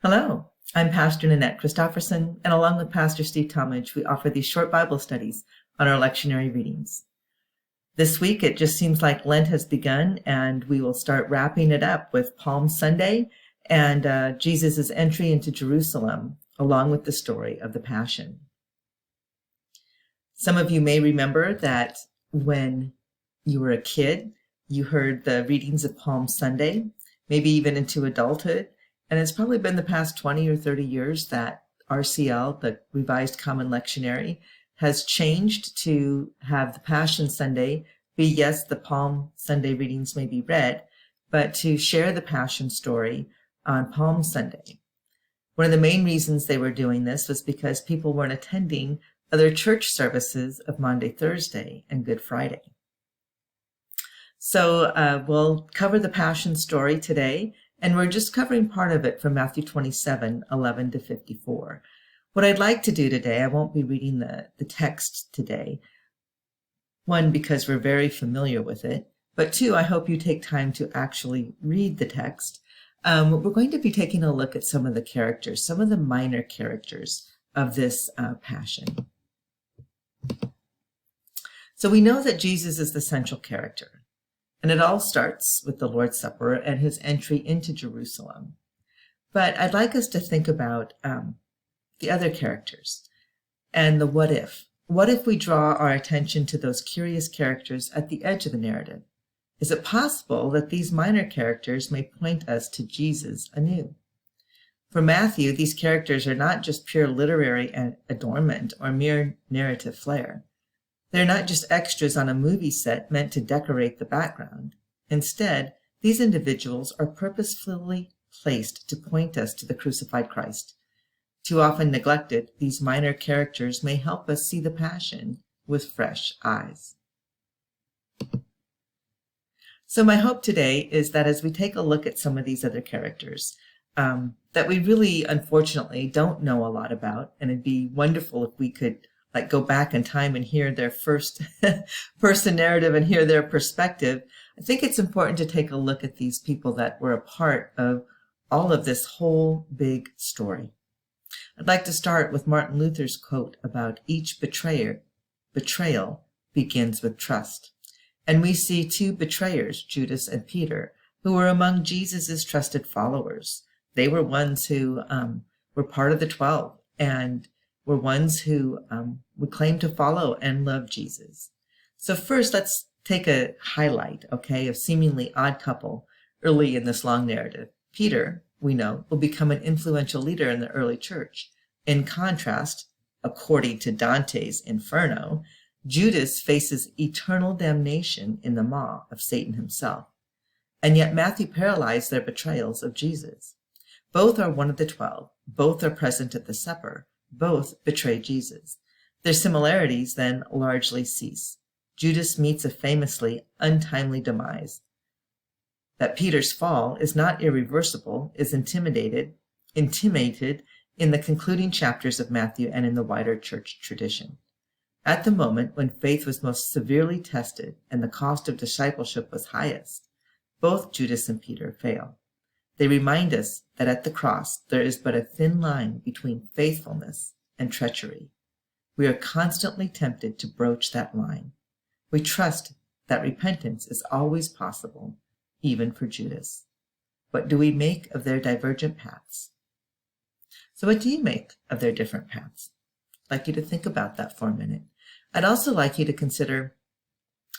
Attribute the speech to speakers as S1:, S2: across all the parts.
S1: Hello, I'm Pastor Nanette Christofferson, and along with Pastor Steve Talmage, we offer these short Bible studies on our lectionary readings. This week, it just seems like Lent has begun, and we will start wrapping it up with Palm Sunday and Jesus' entry into Jerusalem, along with the story of the Passion. Some of you may remember that when you were a kid, you heard the readings of Palm Sunday, maybe even into adulthood. And it's probably been the past 20 or 30 years that RCL, the Revised Common Lectionary, has changed to have the Passion Sunday be, yes, the Palm Sunday readings may be read, but to share the Passion story on Palm Sunday. One of the main reasons they were doing this was because people weren't attending other church services of Maundy, Thursday, and Good Friday. So we'll cover the Passion story today. And we're just covering part of it from Matthew 27, 11 to 54. What I'd like to do today, I won't be reading the text today. One, because we're very familiar with it. But two, I hope you take time to actually read the text. We're going to be taking a look at some of the characters, some of the minor characters of this Passion. So we know that Jesus is the central character. And it all starts with the Lord's Supper and his entry into Jerusalem. But I'd like us to think about the other characters and the what if. What if we draw our attention to those curious characters at the edge of the narrative? Is it possible that these minor characters may point us to Jesus anew? For Matthew, these characters are not just pure literary adornment or mere narrative flair. They're not just extras on a movie set meant to decorate the background. Instead, these individuals are purposefully placed to point us to the crucified Christ. Too often neglected, these minor characters may help us see the Passion with fresh eyes. So my hope today is that as we take a look at some of these other characters that we really, unfortunately, don't know a lot about, and it'd be wonderful if we could go back in time and hear their first person narrative and hear their perspective. I think it's important to take a look at these people that were a part of all of this whole big story. I'd like to start with Martin Luther's quote about each betrayal begins with trust. And we see two betrayers, Judas and Peter, who were among Jesus's trusted followers. They were ones who were part of the 12 and were ones who would claim to follow and love Jesus. So first, let's take a highlight, of seemingly odd couple early in this long narrative. Peter, we know, will become an influential leader in the early church. In contrast, according to Dante's Inferno, Judas faces eternal damnation in the maw of Satan himself. And yet Matthew parallelized their betrayals of Jesus. Both are one of the 12. Both are present at the supper. Both betray Jesus. Their similarities then largely cease. Judas meets a famously untimely demise. That Peter's fall is not irreversible is intimated in the concluding chapters of Matthew and in the wider church tradition. At the moment when faith was most severely tested and the cost of discipleship was highest, both Judas and Peter fail. They remind us that at the cross there is but a thin line between faithfulness and treachery. We are constantly tempted to broach that line. We trust that repentance is always possible, even for Judas. What do we make of their divergent paths? So what do you make of their different paths? I'd like you to think about that for a minute. I'd also like you to consider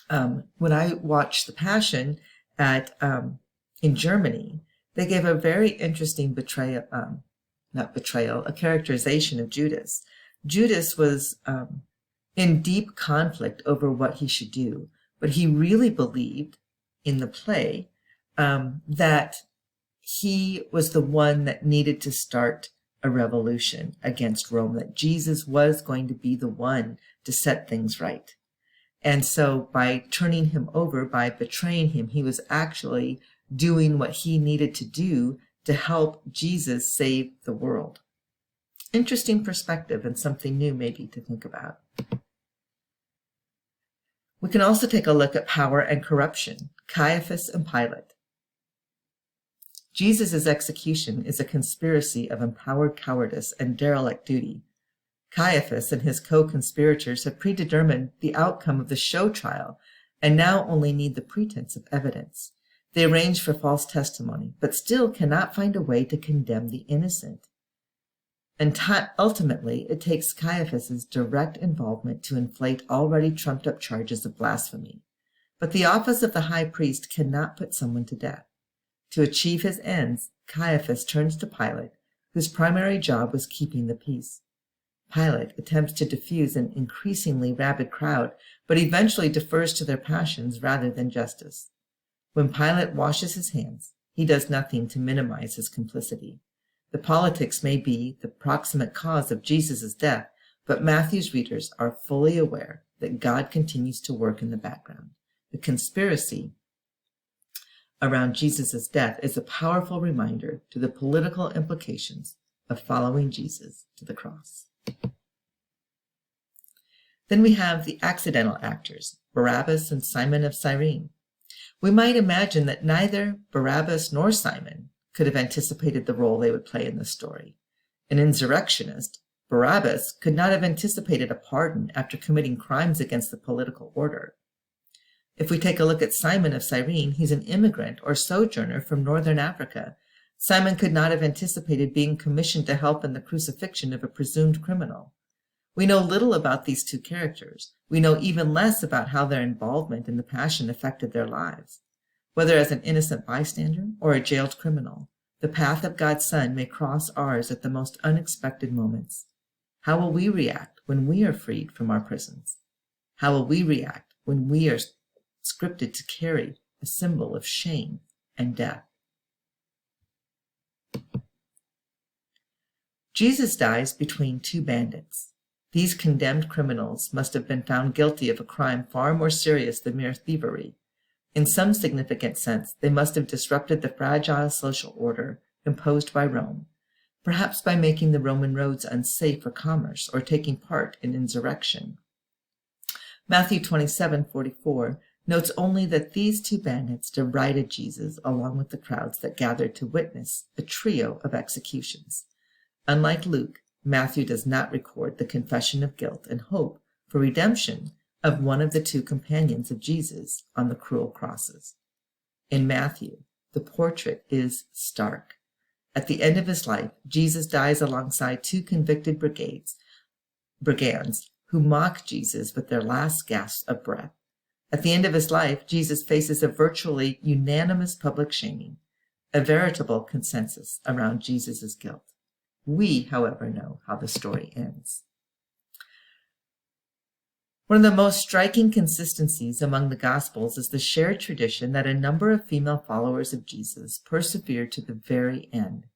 S1: when I watched the Passion in Germany, they gave a very interesting a characterization of Judas. Judas was in deep conflict over what he should do, but he really believed in the play that he was the one that needed to start a revolution against Rome, that Jesus was going to be the one to set things right. And so by turning him over, by betraying him, he was actually doing what he needed to do to help Jesus save the world. Interesting perspective and something new maybe to think about. We can also take a look at power and corruption, Caiaphas and Pilate. Jesus' execution is a conspiracy of empowered cowardice and derelict duty. Caiaphas and his co-conspirators have predetermined the outcome of the show trial and now only need the pretense of evidence. They arrange for false testimony, but still cannot find a way to condemn the innocent. And ultimately, it takes Caiaphas' direct involvement to inflate already trumped-up charges of blasphemy. But the office of the high priest cannot put someone to death. To achieve his ends, Caiaphas turns to Pilate, whose primary job was keeping the peace. Pilate attempts to diffuse an increasingly rabid crowd, but eventually defers to their passions rather than justice. When Pilate washes his hands, he does nothing to minimize his complicity. The politics may be the proximate cause of Jesus' death, but Matthew's readers are fully aware that God continues to work in the background. The conspiracy around Jesus' death is a powerful reminder to the political implications of following Jesus to the cross. Then we have the accidental actors, Barabbas and Simon of Cyrene. We might imagine that neither Barabbas nor Simon could have anticipated the role they would play in the story. An insurrectionist, Barabbas could not have anticipated a pardon after committing crimes against the political order. If we take a look at Simon of Cyrene, he's an immigrant or sojourner from northern Africa. Simon could not have anticipated being commissioned to help in the crucifixion of a presumed criminal. We know little about these two characters. We know even less about how their involvement in the Passion affected their lives. Whether as an innocent bystander or a jailed criminal, the path of God's Son may cross ours at the most unexpected moments. How will we react when we are freed from our prisons? How will we react when we are scripted to carry a symbol of shame and death? Jesus dies between two bandits. These condemned criminals must have been found guilty of a crime far more serious than mere thievery. In some significant sense, they must have disrupted the fragile social order imposed by Rome, perhaps by making the Roman roads unsafe for commerce or taking part in insurrection. Matthew 27:44 notes only that these two bandits derided Jesus along with the crowds that gathered to witness a trio of executions. Unlike Luke, Matthew does not record the confession of guilt and hope for redemption of one of the two companions of Jesus on the cruel crosses. In Matthew, the portrait is stark. At the end of his life, Jesus dies alongside two convicted brigands who mock Jesus with their last gasps of breath. At the end of his life, Jesus faces a virtually unanimous public shaming, a veritable consensus around Jesus' guilt. We, however, know how the story ends. One of the most striking consistencies among the Gospels is the shared tradition that a number of female followers of Jesus persevered to the very end.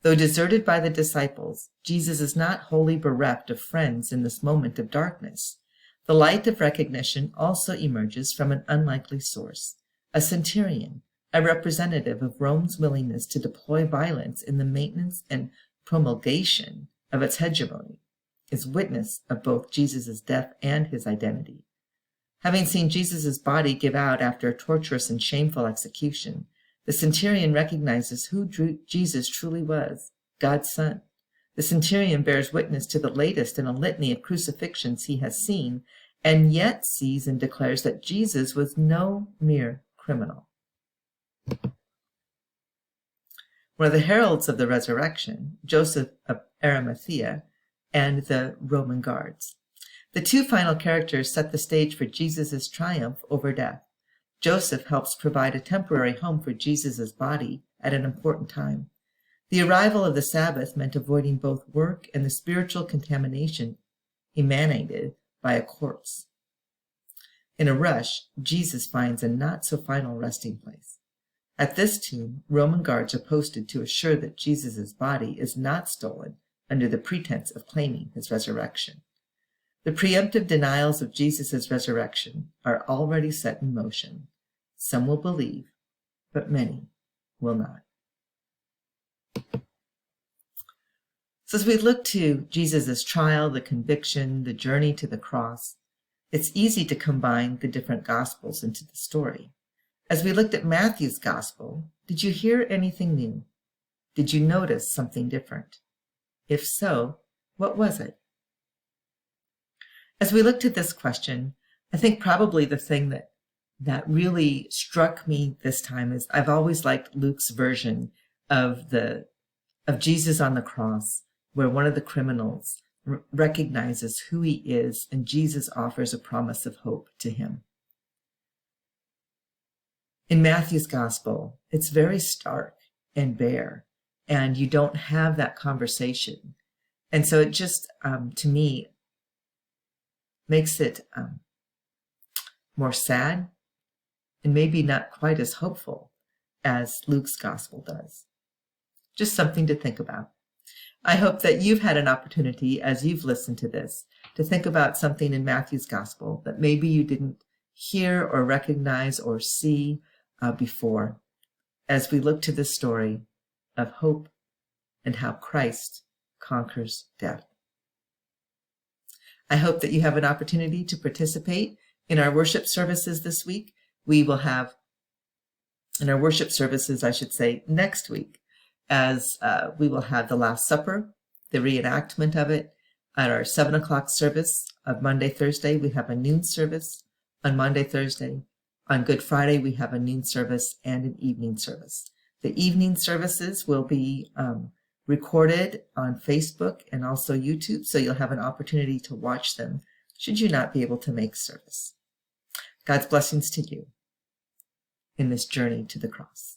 S1: Though deserted by the disciples, Jesus is not wholly bereft of friends in this moment of darkness. The light of recognition also emerges from an unlikely source. A centurion, a representative of Rome's willingness to deploy violence in the maintenance and promulgation of its hegemony, is witness of both Jesus' death and his identity. Having seen Jesus' body give out after a torturous and shameful execution, the centurion recognizes who Jesus truly was, God's Son. The centurion bears witness to the latest in a litany of crucifixions he has seen, and yet sees and declares that Jesus was no mere criminal. One of the heralds of the resurrection, Joseph of Arimathea, and the Roman guards. The two final characters set the stage for Jesus' triumph over death. Joseph helps provide a temporary home for Jesus' body at an important time. The arrival of the Sabbath meant avoiding both work and the spiritual contamination emanated by a corpse. In a rush, Jesus finds a not-so-final resting place. At this tomb, Roman guards are posted to assure that Jesus' body is not stolen under the pretense of claiming his resurrection. The preemptive denials of Jesus' resurrection are already set in motion. Some will believe, but many will not. So as we look to Jesus' trial, the conviction, the journey to the cross, it's easy to combine the different Gospels into the story. As we looked at Matthew's gospel, did you hear anything new? Did you notice something different? If so, what was it? As we looked at this question, I think probably the thing that really struck me this time is I've always liked Luke's version of Jesus on the cross, where one of the criminals recognizes who he is and Jesus offers a promise of hope to him. In Matthew's gospel, it's very stark and bare, and you don't have that conversation. And so it just, to me, makes it more sad and maybe not quite as hopeful as Luke's gospel does. Just something to think about. I hope that you've had an opportunity, as you've listened to this, to think about something in Matthew's gospel that maybe you didn't hear or recognize or see before, as we look to this story of hope and how Christ conquers death. I hope that you have an opportunity to participate in our worship services this week. We will have, in our worship services, I should say, next week, as we will have the Last Supper, the reenactment of it, at our 7 o'clock service of Monday, Thursday. We have a noon service on Monday, Thursday. On Good Friday, we have a noon service and an evening service. The evening services will be recorded on Facebook and also YouTube, so you'll have an opportunity to watch them should you not be able to make service. God's blessings to you in this journey to the cross.